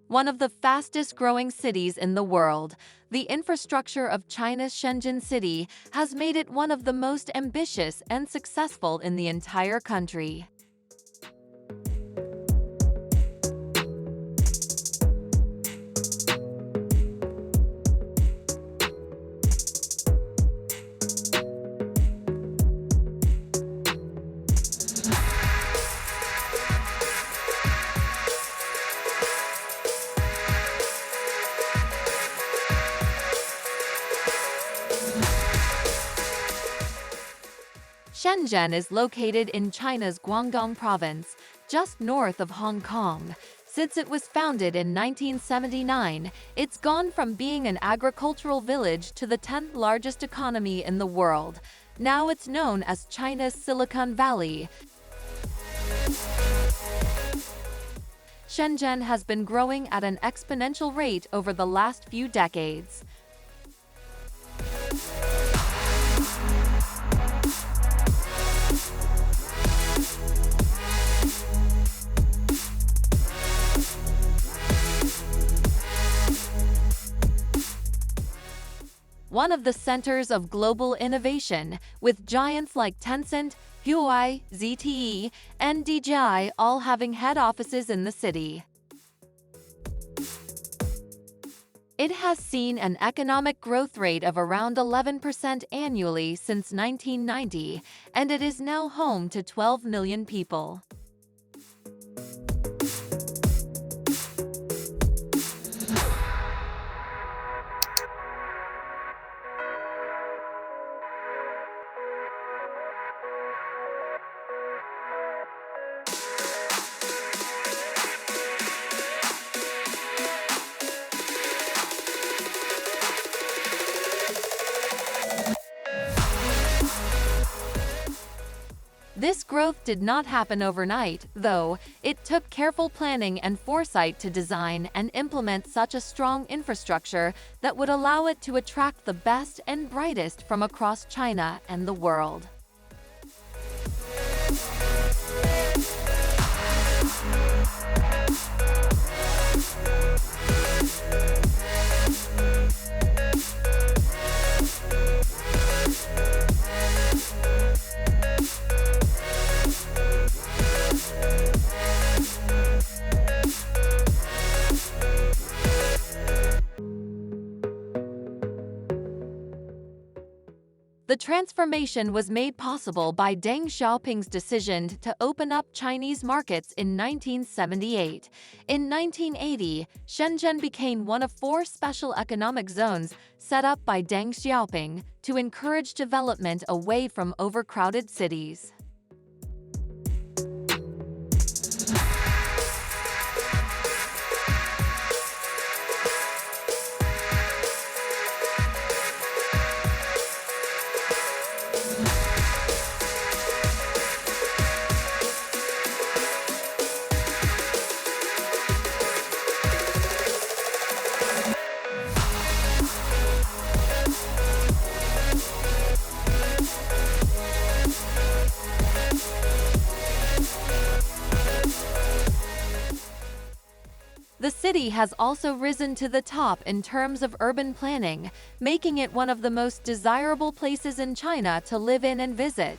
One of the fastest-growing cities in the world, the infrastructure of China's Shenzhen City has made it one of the most ambitious and successful in the entire country. Shenzhen is located in China's Guangdong province, just north of Hong Kong. Since it was founded in 1979, it's gone from being an agricultural village to the 10th largest economy in the world. Now it's known as China's Silicon Valley. Shenzhen has been growing at an exponential rate over the last few decades. One of the centers of global innovation, with giants like Tencent, Huawei, ZTE, and DJI all having head offices in the city. It has seen an economic growth rate of around 11% annually since 1990, and it is now home to 12 million people. This growth did not happen overnight, though. It took careful planning and foresight to design and implement such a strong infrastructure that would allow it to attract the best and brightest from across China and the world. The transformation was made possible by Deng Xiaoping's decision to open up Chinese markets in 1978. In 1980, Shenzhen became one of 4 special economic zones set up by Deng Xiaoping to encourage development away from overcrowded cities. The city has also risen to the top in terms of urban planning, making it one of the most desirable places in China to live in and visit.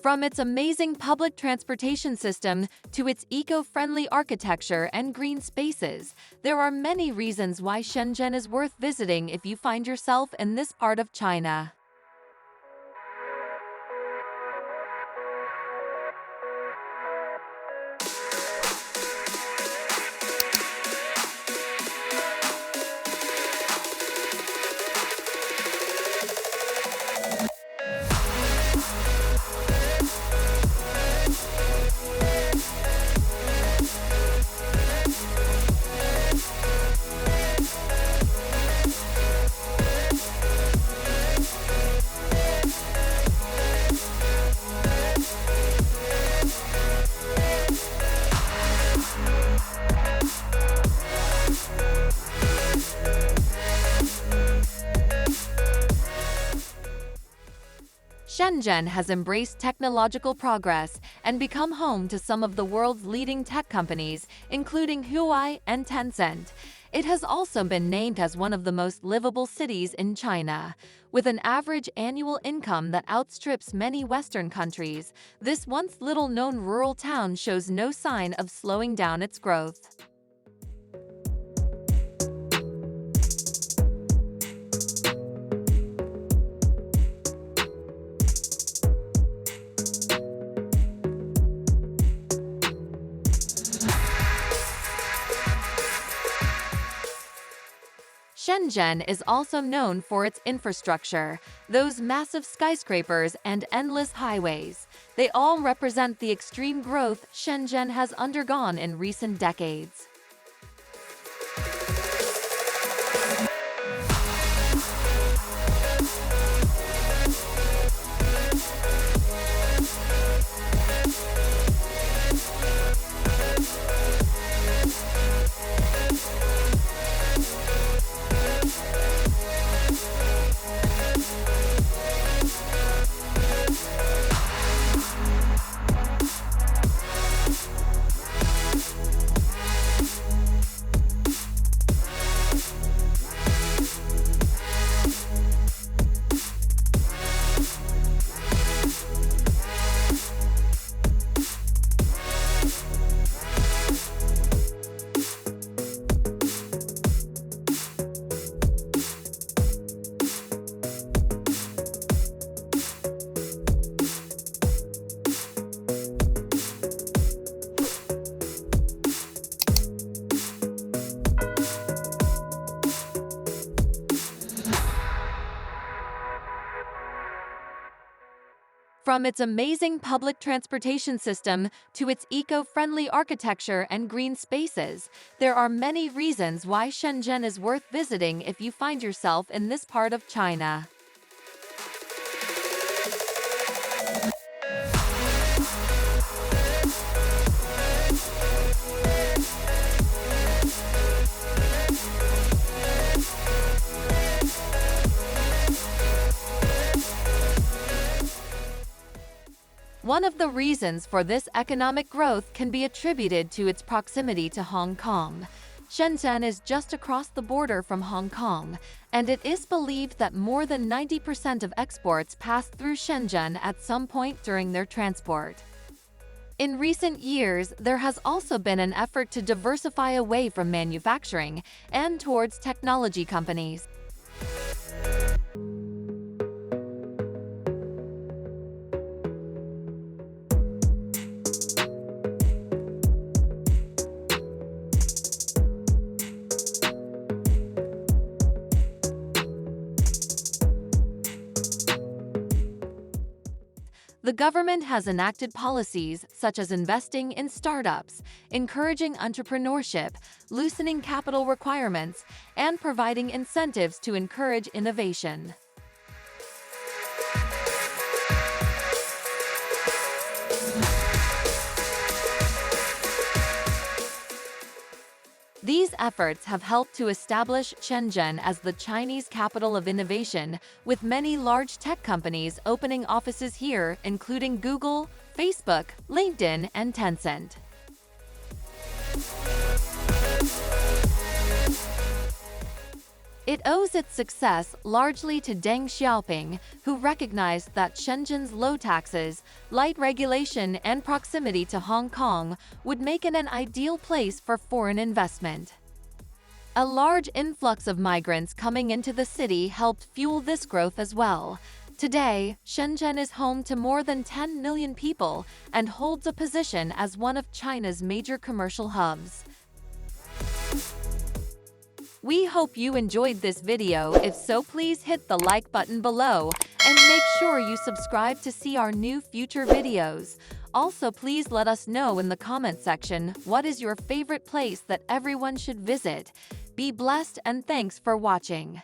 From its amazing public transportation system to its eco-friendly architecture and green spaces, there are many reasons why Shenzhen is worth visiting if you find yourself in this part of China. Shenzhen has embraced technological progress and become home to some of the world's leading tech companies, including Huawei and Tencent. It has also been named as one of the most livable cities in China. With an average annual income that outstrips many Western countries, this once little-known rural town shows no sign of slowing down its growth. Shenzhen is also known for its infrastructure, those massive skyscrapers and endless highways. They all represent the extreme growth Shenzhen has undergone in recent decades. From its amazing public transportation system to its eco-friendly architecture and green spaces, there are many reasons why Shenzhen is worth visiting if you find yourself in this part of China. One of the reasons for this economic growth can be attributed to its proximity to Hong Kong. Shenzhen is just across the border from Hong Kong, and it is believed that more than 90% of exports pass through Shenzhen at some point during their transport. In recent years, there has also been an effort to diversify away from manufacturing and towards technology companies. The government has enacted policies such as investing in startups, encouraging entrepreneurship, loosening capital requirements, and providing incentives to encourage innovation. These efforts have helped to establish Shenzhen as the Chinese capital of innovation, with many large tech companies opening offices here, including Google, Facebook, LinkedIn, and Tencent. It owes its success largely to Deng Xiaoping, who recognized that Shenzhen's low taxes, light regulation, and proximity to Hong Kong would make it an ideal place for foreign investment. A large influx of migrants coming into the city helped fuel this growth as well. Today, Shenzhen is home to more than 10 million people and holds a position as one of China's major commercial hubs. We hope you enjoyed this video. If so, please hit the like button below and make sure you subscribe to see our new future videos. Also, please let us know in the comment section what is your favorite place that everyone should visit. Be blessed and thanks for watching.